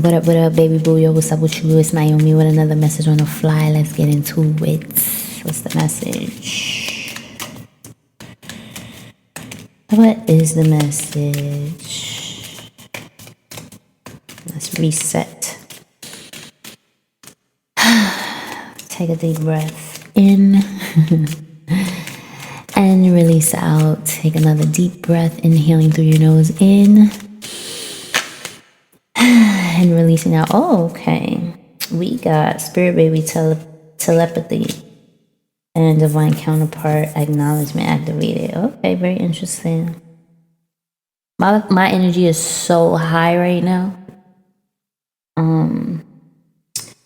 What up, baby boo? Yo, what's up with you? It's Naomi with another message on the fly. Let's get into it. What's the message? What is the message? Let's reset. Take a deep breath in and release out. Take another deep breath, inhaling through your nose in and releasing out. Oh, okay. We got Spirit Baby telepathy and Divine Counterpart acknowledgement activated. Okay, very interesting. My energy is so high right now.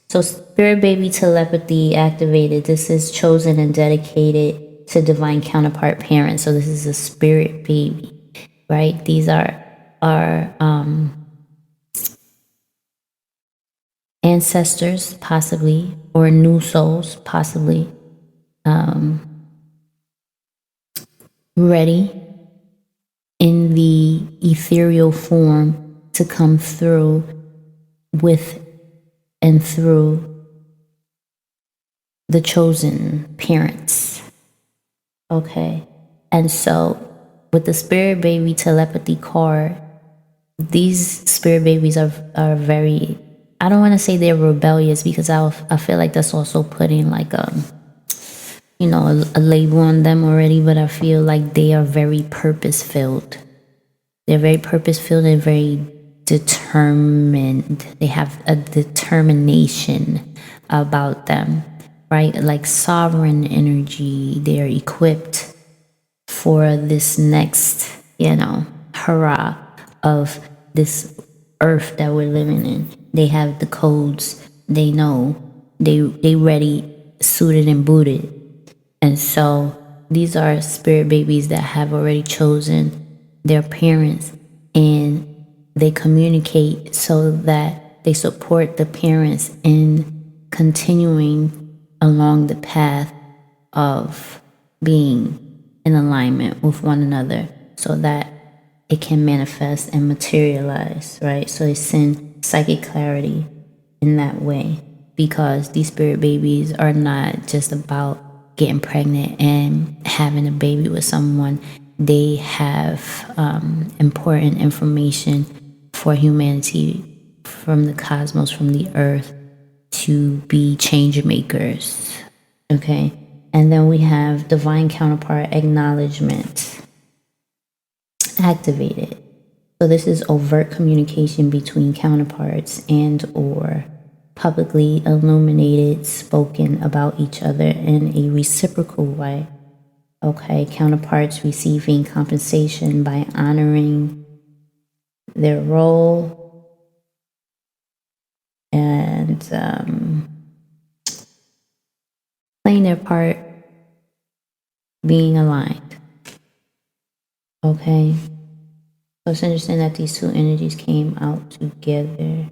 So Spirit Baby telepathy activated. This is chosen and dedicated to Divine Counterpart parents. So this is a Spirit Baby, right? These are ancestors, possibly, or new souls, possibly, ready in the ethereal form to come through with and through the chosen parents. Okay. And so with the Spirit Baby telepathy card, these Spirit Babies are very, I don't want to say they're rebellious, because I feel like that's also putting like a label on them already, but I feel like they are very purpose-filled. They're very purpose-filled and very determined. They have a determination about them, right? Like sovereign energy. They're equipped for this next, hurrah of this earth that we're living in. They have the codes. They know. They ready, suited and booted. And so these are Spirit Babies that have already chosen their parents, and they communicate so that they support the parents in continuing along the path of being in alignment with one another so that it can manifest and materialize, right? So they send psychic clarity in that way, because these Spirit Babies are not just about getting pregnant and having a baby with someone. They have important information for humanity from the cosmos, from the earth, to be change makers. Okay. And then we have Divine Counterpart acknowledgement activated. So this is overt communication between counterparts and or publicly illuminated, spoken about each other in a reciprocal way. Okay, counterparts receiving compensation by honoring their role and playing their part, being aligned. Okay, so it's interesting that these two energies came out together.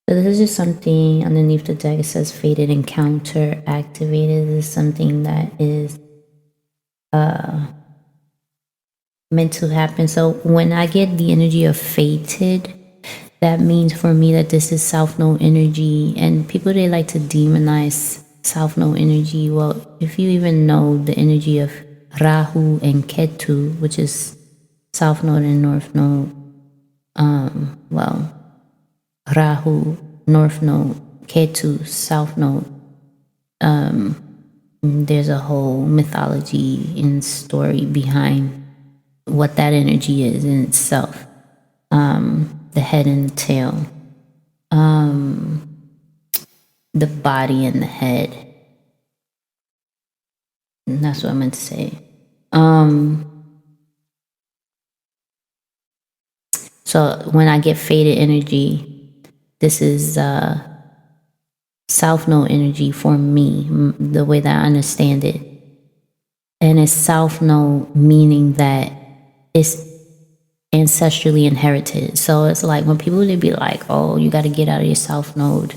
So this is just something underneath the deck. It says fated encounter activated. This is something that is meant to happen. So when I get the energy of fated, that means for me that this is South Node energy. And people, they like to demonize South Node energy. Well, if you even know the energy of Rahu and Ketu, which is South Node and North Node, Rahu, North Node, Ketu, South Node. There's a whole mythology and story behind what that energy is in itself. The head and the tail. The body and the head. And that's what I meant to say. So when I get fated energy, this is South Node energy for me, the way that I understand it. And it's South Node meaning that it's ancestrally inherited. So it's like when people, they be like, oh, you got to get out of your South Node,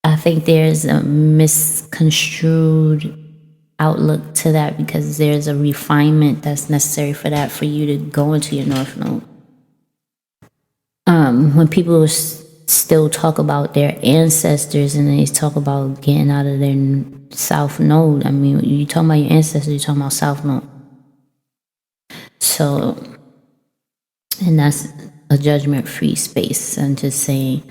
I think there's a misconstrued outlook to that, because there's a refinement that's necessary for that, for you to go into your North Node. When people still talk about their ancestors and they talk about getting out of their South Node, I mean, you talking about your ancestors, you're talking about South Node. So, and that's a judgment-free space. I'm just saying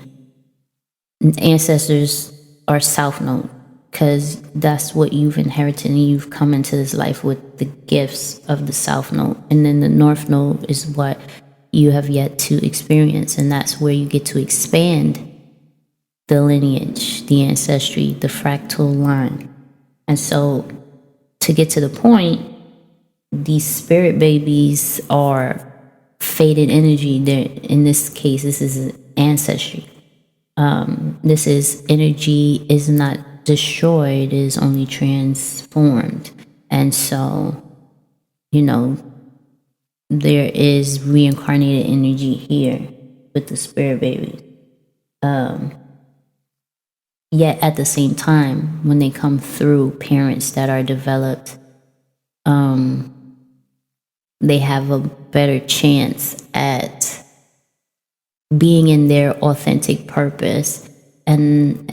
ancestors are South Node, because that's what you've inherited, and you've come into this life with the gifts of the South Node. And then the North Node is what you have yet to experience, and that's where you get to expand the lineage, the ancestry, the fractal line. And so to get to the point, these spirit babies are faded energy. In this case, this is ancestry. This is energy is not destroyed, is only transformed. And so, there is reincarnated energy here with the spirit babies. Yet at the same time, when they come through parents that are developed, they have a better chance at being in their authentic purpose, and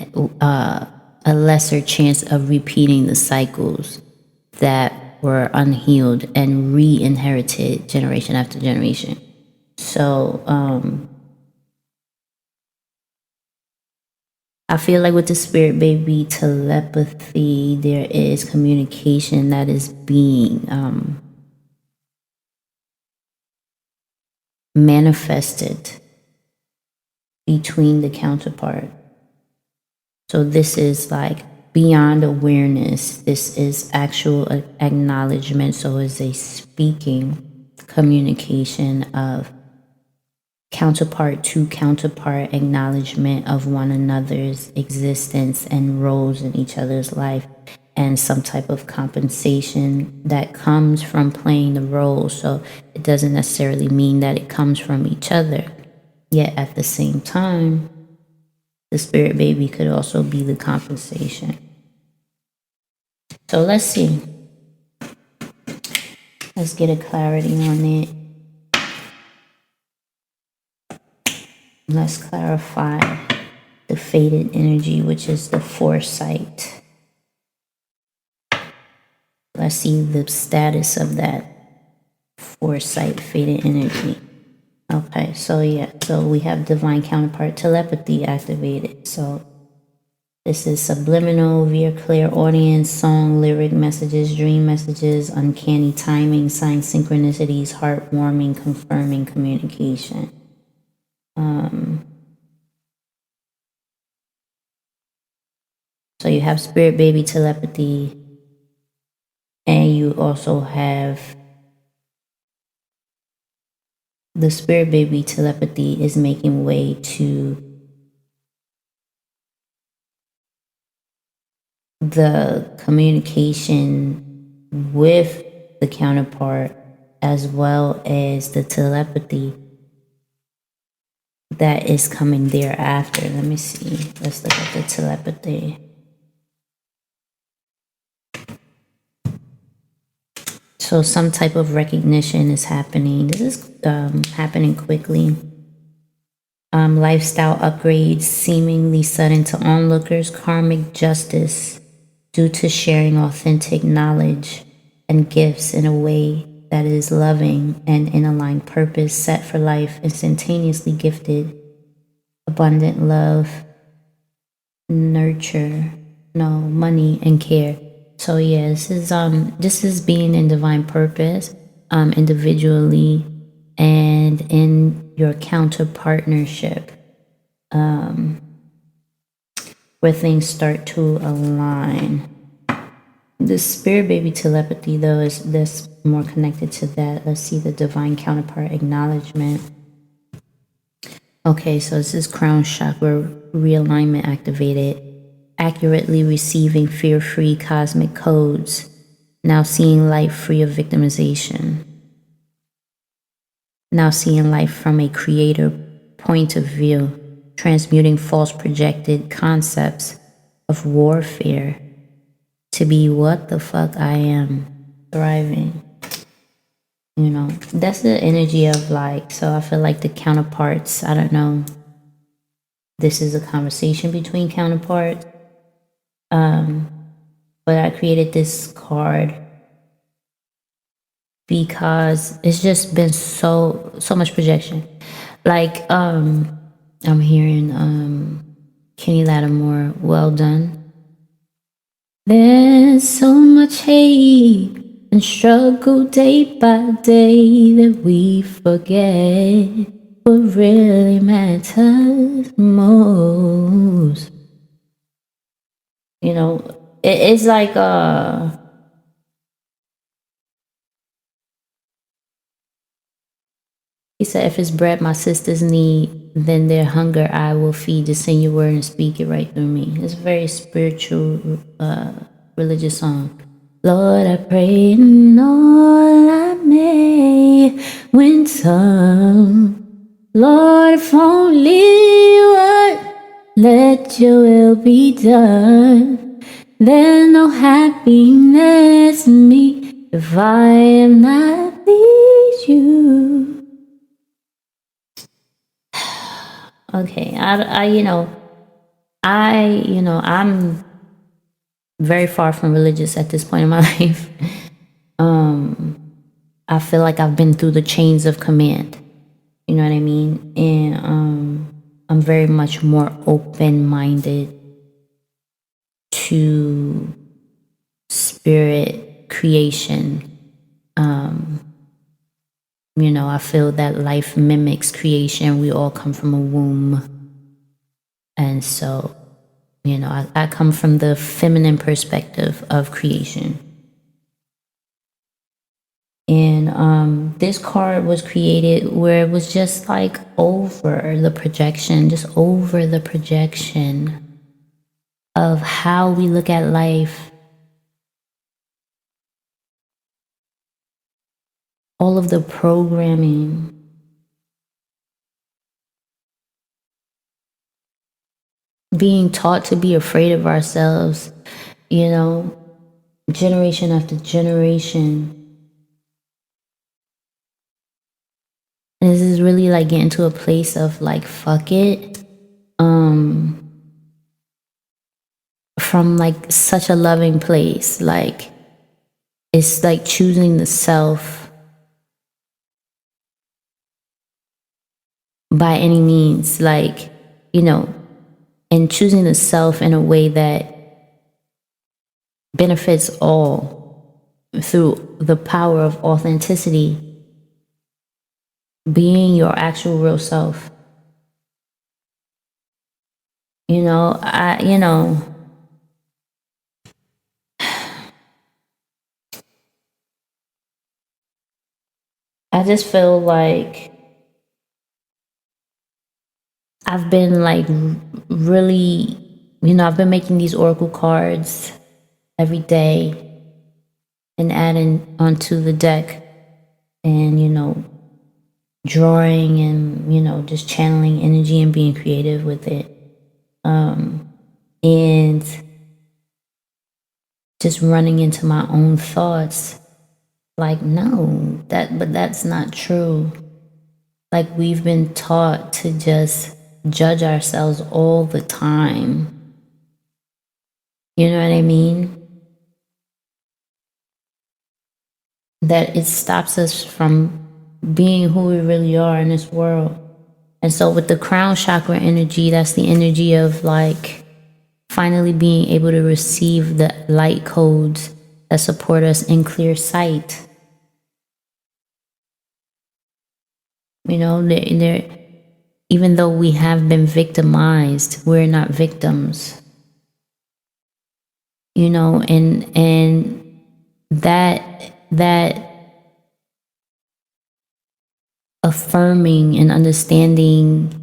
a lesser chance of repeating the cycles that were unhealed and re-inherited generation after generation. So I feel like with the spirit baby telepathy, there is communication that is being manifested between the counterpart. So this is like beyond awareness. This is actual acknowledgement. So it's a speaking communication of counterpart to counterpart, acknowledgement of one another's existence and roles in each other's life, and some type of compensation that comes from playing the role. So it doesn't necessarily mean that it comes from each other. Yet at the same time, the spirit baby could also be the compensation. So let's see. Let's get a clarity on it. Let's clarify the faded energy, which is the foresight. Let's see the status of that foresight, faded energy. Okay, so we have divine counterpart telepathy activated. So this is subliminal, via clairaudience, song, lyric messages, dream messages, uncanny timing, sign synchronicities, heartwarming, confirming communication. So you have spirit baby telepathy, and you also have the spirit baby telepathy is making way to the communication with the counterpart, as well as the telepathy that is coming thereafter. Let me see. Let's look at the telepathy. So some type of recognition is happening. This is happening quickly. Lifestyle upgrades, seemingly sudden to onlookers, karmic justice due to sharing authentic knowledge and gifts in a way that is loving and in aligned purpose, set for life, instantaneously gifted, abundant love, nurture, money and care. So yeah, this is being in divine purpose, individually and in your counter partnership, where things start to align. The spirit baby telepathy, though, is this more connected to that. Let's see the divine counterpart acknowledgement. Okay, so this is crown chakra realignment activated. Accurately receiving fear-free cosmic codes. Now seeing life free of victimization. Now seeing life from a creator point of view. Transmuting false projected concepts of warfare to be what the fuck I am, thriving. You know, that's the energy of like, so I feel like the counterparts, I don't know, this is a conversation between counterparts. But I created this card because it's just been so much projection. Like, I'm hearing Kenny Lattimore, well done. There's so much hate and struggle day by day that we forget what really matters most. You know, it's like he said, if it's bread my sisters need, then their hunger I will feed. Just sing your word and speak it right through me. It's a very spiritual, religious song. Lord, I pray in all I may win some. Lord, if only one, let your will be done. There's no happiness in me if I am not with you. Okay, I'm very far from religious at this point in my life. I feel like I've been through the chains of command. You know what I mean? And I'm very much more open-minded to spirit creation. You know, I feel that life mimics creation. We all come from a womb. And so, you know, I come from the feminine perspective of creation. And this card was created where it was just like over the projection, just over the projection of how we look at life. All of the programming. Being taught to be afraid of ourselves, you know, generation after generation. And this is really like getting to a place of like, fuck it. From like such a loving place. Like, it's like choosing the self by any means. Like, you know, and choosing the self in a way that benefits all through the power of authenticity, being your actual real self. You know, I just feel like I've been like really, you know, I've been making these oracle cards every day and adding onto the deck and, you know, drawing and, you know, just channeling energy and being creative with it. And just running into my own thoughts like, no, but that's not true. Like, we've been taught to just judge ourselves all the time. You know what I mean? That it stops us from being who we really are in this world. And so with the crown chakra energy, that's the energy of like finally being able to receive the light codes that support us in clear sight. You know, even though we have been victimized, we're not victims. You know, and that affirming and understanding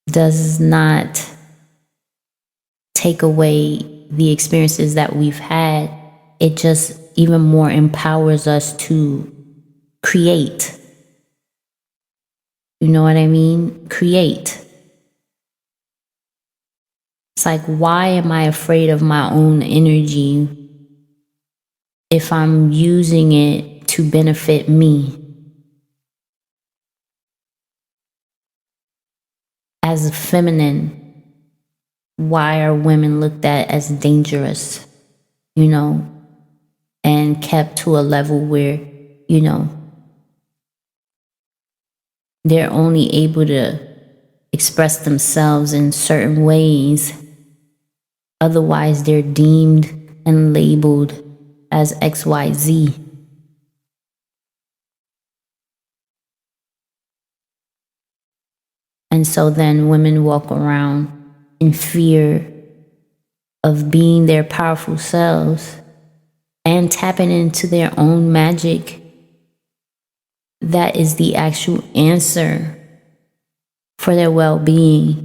does not take away the experiences that we've had. It just even more empowers us to create. You know what I mean? Create. It's like, why am I afraid of my own energy if I'm using it to benefit me? As feminine, why are women looked at as dangerous, and kept to a level where, they're only able to express themselves in certain ways. Otherwise, they're deemed and labeled as XYZ. And so then women walk around in fear of being their powerful selves and tapping into their own magic. That is the actual answer for their well-being.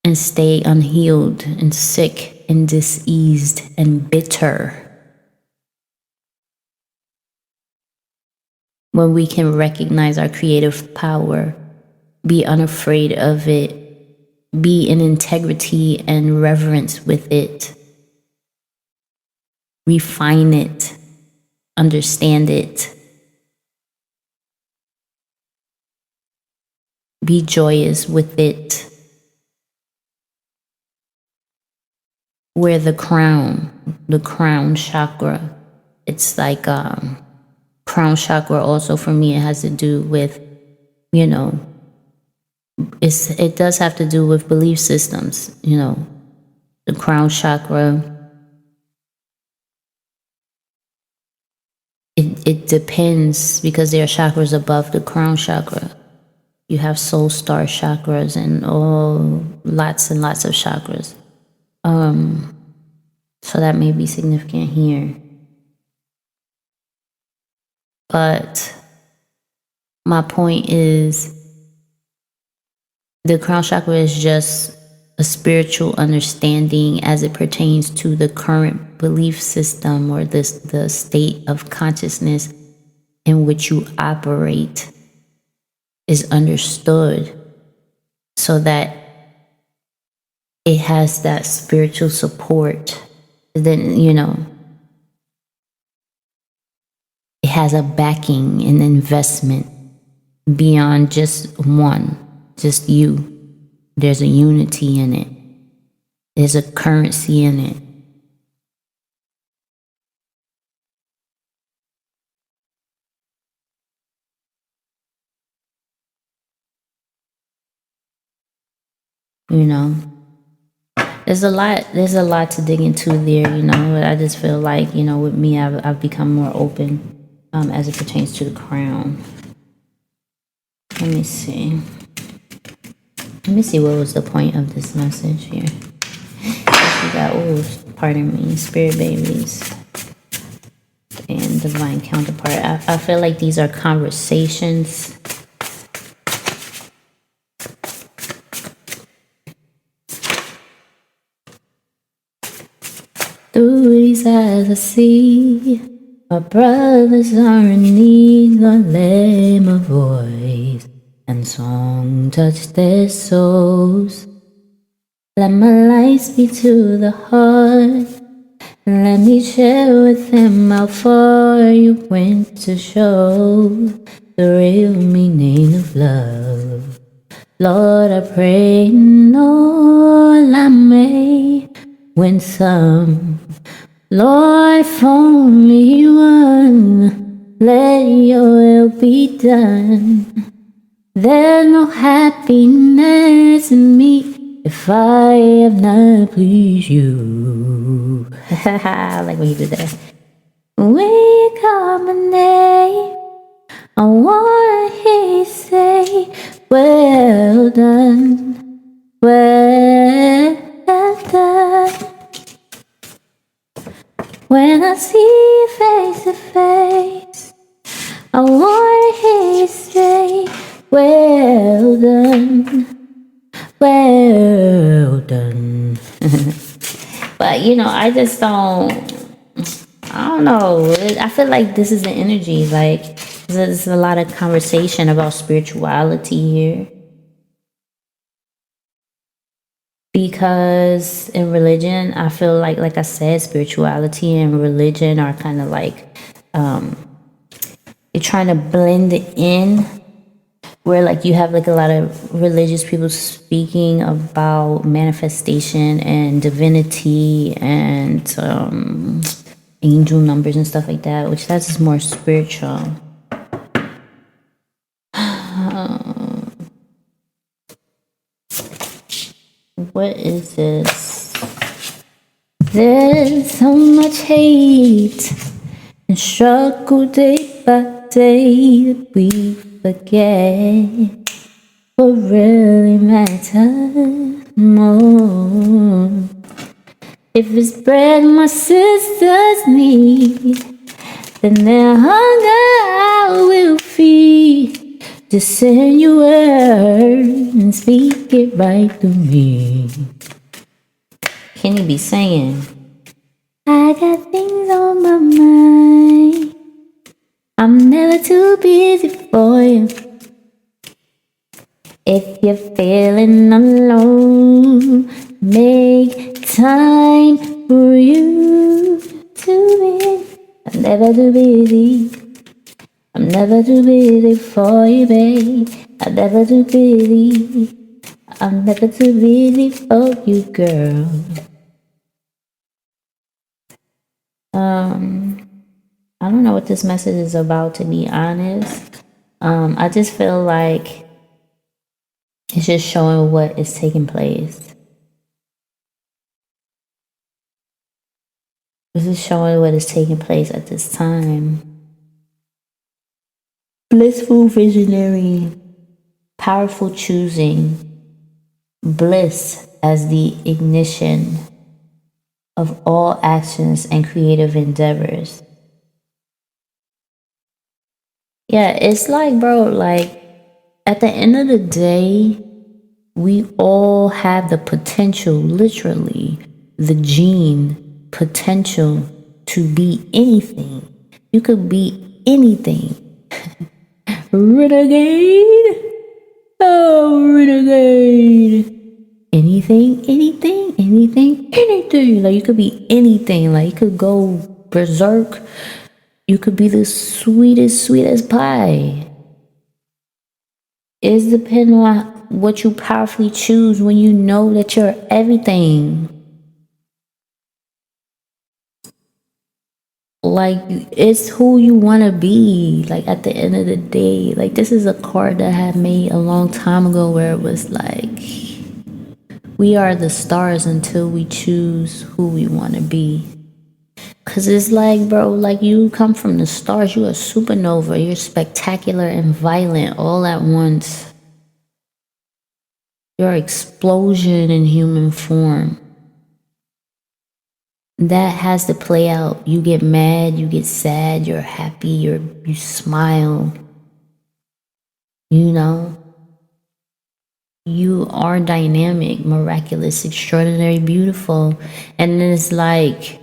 And stay unhealed and sick and diseased and bitter. When we can recognize our creative power, be unafraid of it, be in integrity and reverence with it, refine it, understand it, be joyous with it. Wear the crown chakra. It's like crown chakra also for me, it has to do with, it does have to do with belief systems, the crown chakra. It depends, because there are chakras above the crown chakra. You have soul star chakras and lots and lots of chakras. So that may be significant here. But my point is, the crown chakra is just a spiritual understanding as it pertains to the current belief system or the state of consciousness in which you operate is understood, so that it has that spiritual support. Then, it has a backing and investment beyond just you. There's a unity in it. There's a currency in it. There's a lot to dig into there, I just feel like, with me, I've become more open as it pertains to the crown. Let me see what was the point of this message here. We got, pardon me, spirit babies and divine counterpart. I feel like these are conversations. Through these eyes I see my brothers are in need. Lord, let my voice and song touch their souls. Let my light speak to the heart. Let me share with them how far you went to show the real meaning of love. Lord, I pray in all I may win some. Lord, if only one, let your will be done. There's no happiness in me if I have not pleased you. I like when you did that. When you call my name, I wanna hear you say, well done, well done. When I see you face to face, I wanna hear you say, well done, well done. But I just don't know. I feel like this is the energy. Like, There's a lot of conversation about spirituality here. Because in religion, I feel like I said, spirituality and religion are kind of like, you're trying to blend it in, where like you have like a lot of religious people speaking about manifestation and divinity and angel numbers and stuff like that, which that's just more spiritual. What is this? There's so much hate and struggle day by day that we forget what really matters more. If it's bread my sisters need, then their hunger I will feed. Just send your word and speak it right to me. Can you be singing? I got things on my mind. I'm never too busy for you. If you're feeling alone, make time for you to be. I'm never too busy. I'm never too busy for you, babe. I'm never too busy. I'm never too busy for you, girl. I don't know what this message is about, to be honest. I just feel like it's just showing what is taking place. This is showing what is taking place at this time. Blissful visionary, powerful choosing, bliss as the ignition of all actions and creative endeavors. Yeah, it's like, bro, like at the end of the day, we all have the potential, literally, the gene potential to be anything. You could be anything. Renegade. Oh, renegade. Anything. Like, you could be anything. Like, you could go berserk. You could be the sweetest pie. It's depending on what you powerfully choose when you know that you're everything. Like, it's who you want to be. Like, at the end of the day, like, this is a card that I had made a long time ago where it was like, we are the stars until we choose who we want to be. Cause it's like, bro, like, you come from the stars, you're a supernova, you're spectacular and violent all at once. You're an explosion in human form. That has to play out. You get mad, you get sad, you're happy, you smile. You know? You are dynamic, miraculous, extraordinary, beautiful. And then it's like,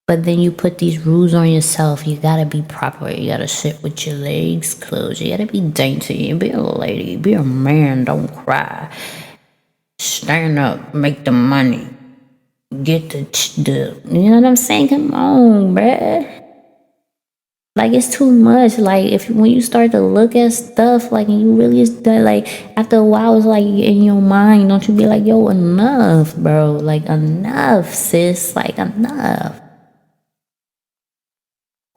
but then you put these rules on yourself. You gotta be proper. You gotta sit with your legs closed. You gotta be dainty. Be a lady. Be a man. Don't cry. Stand up. Make the money. Get the you know what I'm saying? Come on, bruh. Like, it's too much. Like, when you start to look at stuff, like, and you really like, after a while, it's like in your mind, don't you be like, yo, enough, bro? Like, enough, sis. Like, enough.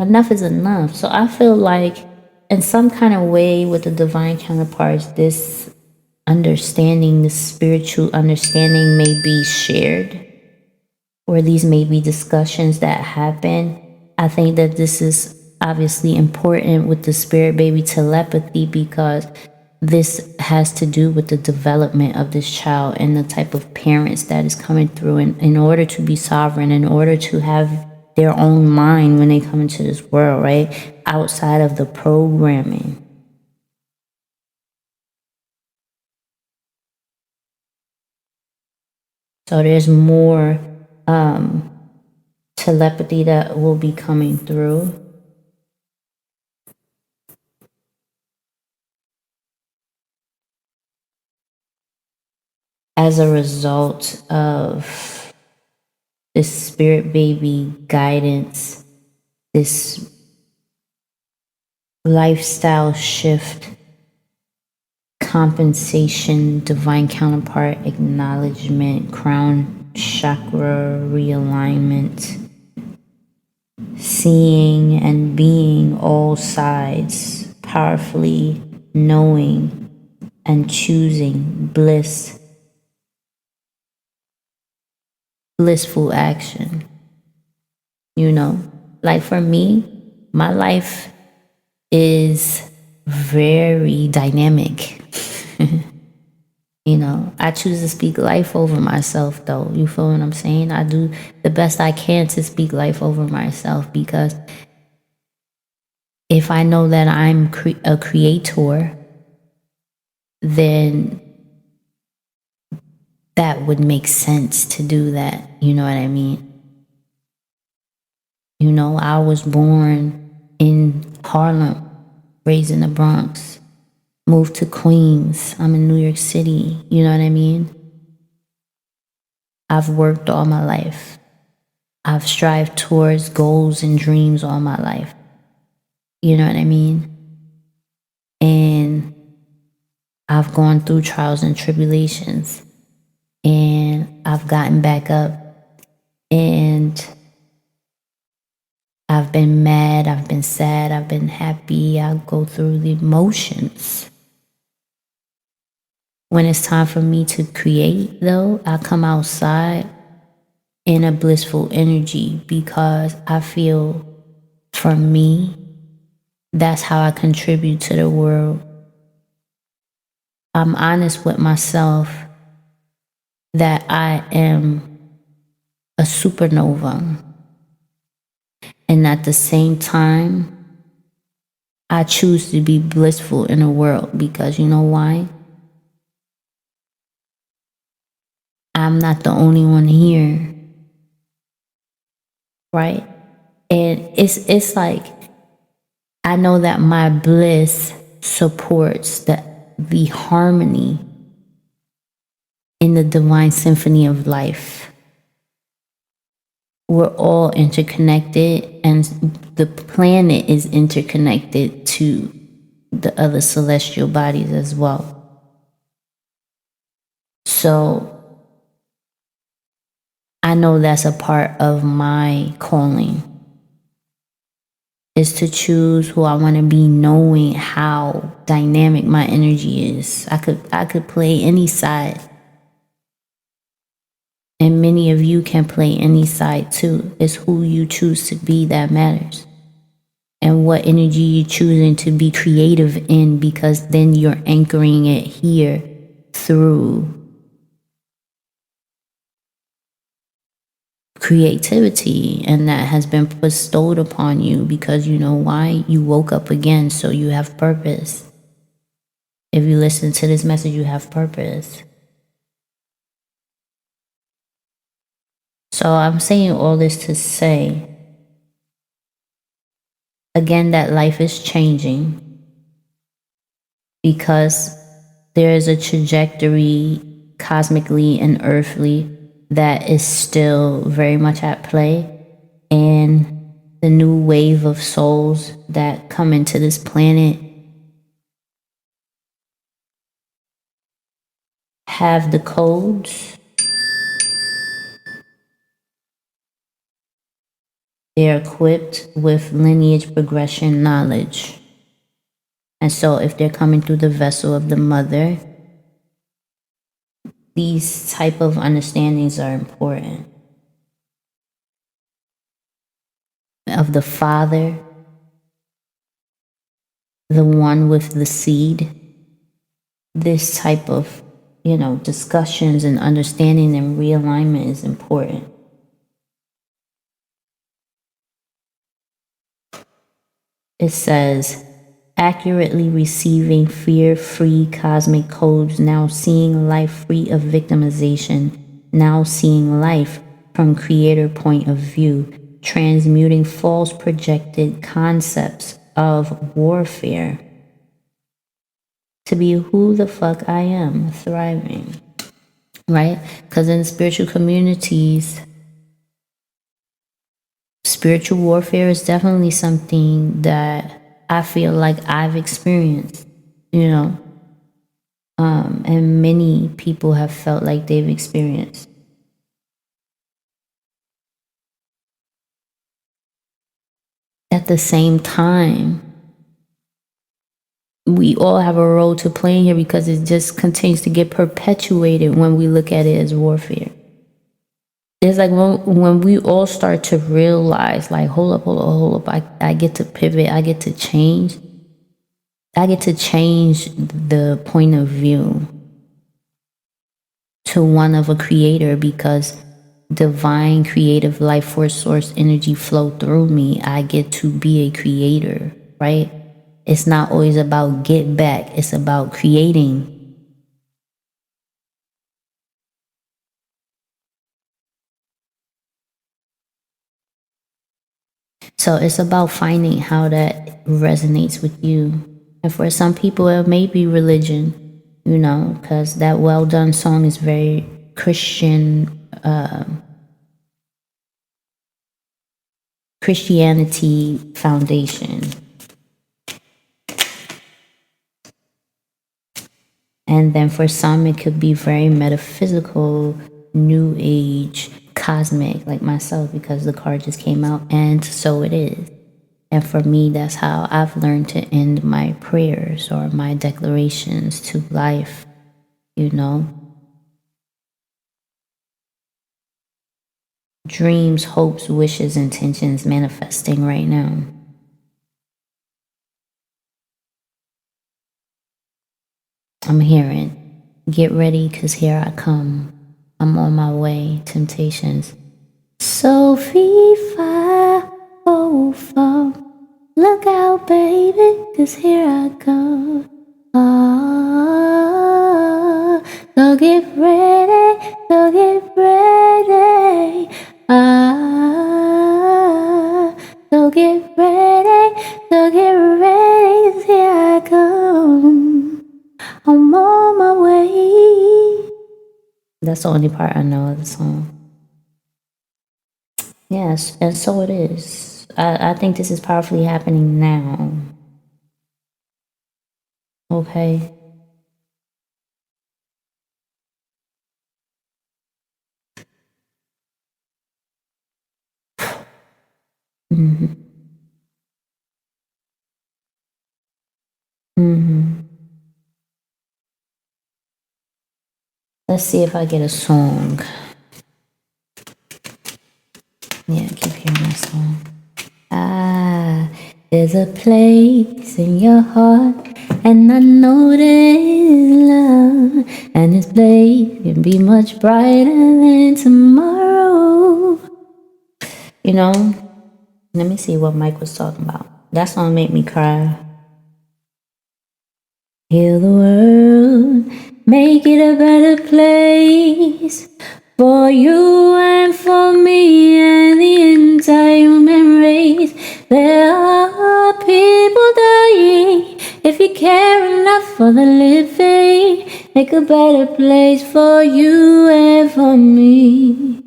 Enough is enough. So I feel like in some kind of way with the divine counterparts, this understanding, this spiritual understanding may be shared, or these may be discussions that happen. I think that this is obviously important with the spirit baby telepathy, because this has to do with the development of this child and the type of parents that is coming through in order to be sovereign, in order to have their own mind when they come into this world, right? Outside of the programming. So there's more telepathy that will be coming through. as a result of this spirit baby guidance, this lifestyle shift, compensation, divine counterpart, acknowledgement, crown chakra realignment, seeing and being all sides, powerfully knowing and choosing blissful action. You know, like for me, my life is very dynamic. You know, I choose to speak life over myself, though. You feel what I'm saying? I do the best I can to speak life over myself, because if I know that I'm a creator, then that would make sense to do that. You know what I mean? You know, I was born in Harlem, raised in the Bronx, moved to Queens. I'm in New York City. You know what I mean? I've worked all my life. I've strived towards goals and dreams all my life. You know what I mean? And I've gone through trials and tribulations. And I've gotten back up. And I've been mad, I've been sad, I've been happy. I go through the emotions. When it's time for me to create, though, I come outside in a blissful energy, because I feel, for me, that's how I contribute to the world. I'm honest with myself that I am a supernova. And at the same time, I choose to be blissful in the world, because you know why? I'm not the only one here, right? And it's like, I know that my bliss supports the harmony in the divine symphony of life. We're all interconnected, and the planet is interconnected to the other celestial bodies as well. So I know that's a part of my calling, is to choose who I want to be, knowing how dynamic my energy is. I could play any side. And many of you can play any side too. It's who you choose to be that matters. And what energy you're choosing to be creative in, because then you're anchoring it here through creativity, and that has been bestowed upon you, because you know why? You woke up again, so you have purpose. If you listen to this message, you have purpose. So I'm saying all this to say, again, that life is changing, because there is a trajectory, cosmically and earthly, that is still very much at play. And the new wave of souls that come into this planet have the codes. They're equipped with lineage progression knowledge. And so if they're coming through the vessel of the mother, these type of understandings are important. Of the father, the one with the seed, this type of, discussions and understanding and realignment is important. It says, accurately receiving fear-free cosmic codes, now seeing life free of victimization, now seeing life from creator point of view, transmuting false projected concepts of warfare to be who the fuck I am, thriving. right? Because in spiritual communities, spiritual warfare is definitely something that I feel like I've experienced, you know, and many people have felt like they've experienced. At the same time, we all have a role to play in here because it just continues to get perpetuated when we look at it as warfare. It's like when we all start to realize, like, hold up, I get to pivot, I get to change the point of view to one of a creator, because divine creative life force source energy flow through me. I get to be a creator, right? It's not always about get back, it's about creating. So it's about finding how that resonates with you. And for some people, it may be religion, you know, because that Well Done song is very Christian, Christianity foundation. And then for some, it could be very metaphysical, new age, cosmic, like myself, because the card just came out, and so it is. And for me, that's how I've learned to end my prayers or my declarations to life, you know. Dreams, hopes, wishes, intentions manifesting right now. I'm hearing, get ready, because here I come. I'm on my way, temptations. So far, oh, far. Look out, baby, 'cause here I come. Ah, so get ready, so get ready. Ah, so get ready, so get ready, 'cause here I come. I'm on my way. That's the only part I know of the song. Yes, and so it is. I think this is powerfully happening now. Okay. Mm-hmm. Mm-hmm. Let's see if I get a song. Yeah, I keep hearing that song. Ah, there's a place in your heart, and I know there's love, and this place can be much brighter than tomorrow. You know, let me see what Mike was talking about. That song made me cry. Heal the world, make it a better place for you and for me and the entire human race. There are people dying. If you care enough for the living, make a better place for you and for me.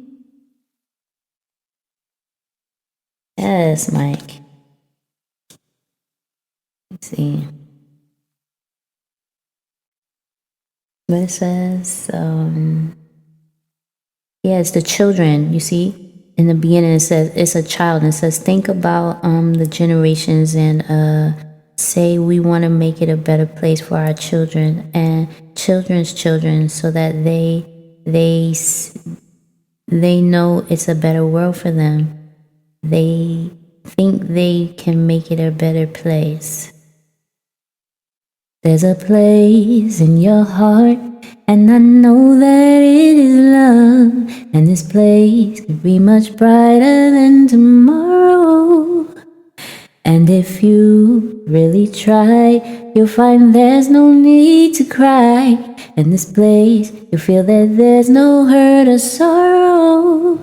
Yes, Mike. Let's see. But it says, yeah, it's the children, you see. In the beginning, it says it's a child, and it says think about the generations and say we want to make it a better place for our children and children's children, so that they know it's a better world for them. They think they can make it a better place. There's a place in your heart, and I know that it is love, and this place could be much brighter than tomorrow. And if you really try, you'll find there's no need to cry. In this place, you'll feel that there's no hurt or sorrow.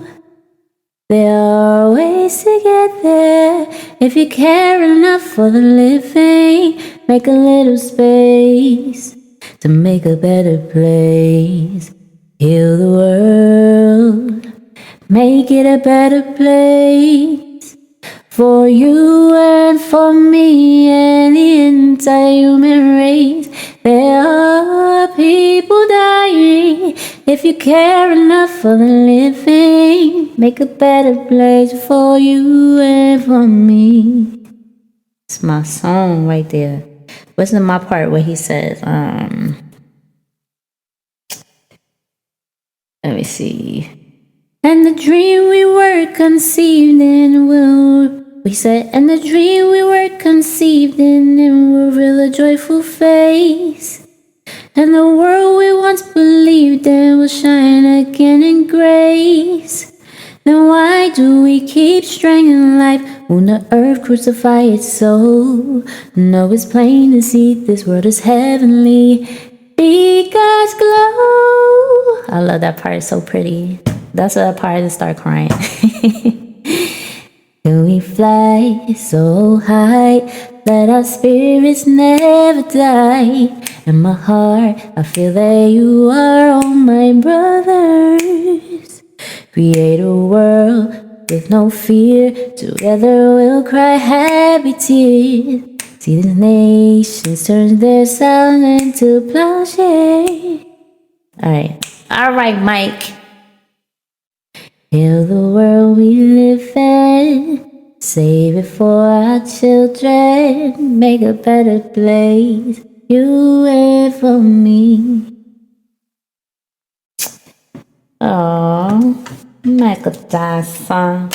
There are ways to get there. If you care enough for the living, make a little space to make a better place. Heal the world, make it a better place for you and for me and the entire human race. There are people dying. If you care enough for the living, make a better place for you and for me. It's my song right there. What's in my part where he says, let me see. And the dream we were conceived in and the dream we were conceived in will reveal a joyful face. And the world we once believed in will shine again in grace. Then why do we keep strangling life when the earth crucify its soul? No, it's plain to see this world is heavenly. Be God's glow. I love that part, it's so pretty. That's the part that start crying. Can we fly so high that our spirits never die? In my heart, I feel that you are all my brothers. Create a world with no fear. Together we'll cry happy tears. See the nations turn their sound into plowshare. Alright, Mike. Heal the world we live in. Save it for our children. Make a better place. You and for me. Oh, Michael Jackson.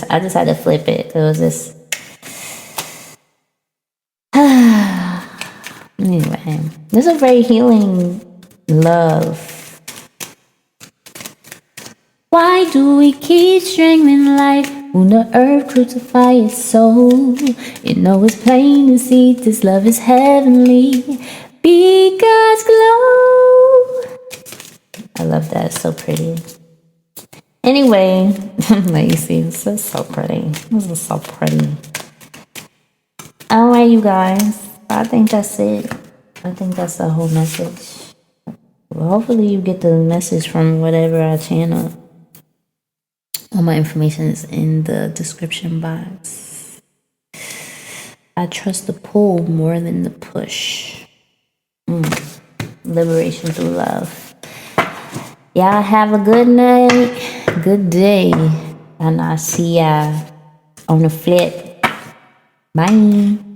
I just had to flip it. It was just anyway. This is a very healing love. Why do we keep strangling life when the earth crucify its soul? You know it's plain to see this love is heavenly. Be God's glow. I love that. It's so pretty. Anyway, let you see. This is so pretty. This is so pretty. Alright, you guys. I think that's it. I think that's the whole message. Well, hopefully you get the message from whatever I channel. All my information is in the description box. I trust the pull more than the push. Liberation through love. Y'all have a good night, good day, and I'll see ya on the flip. Bye.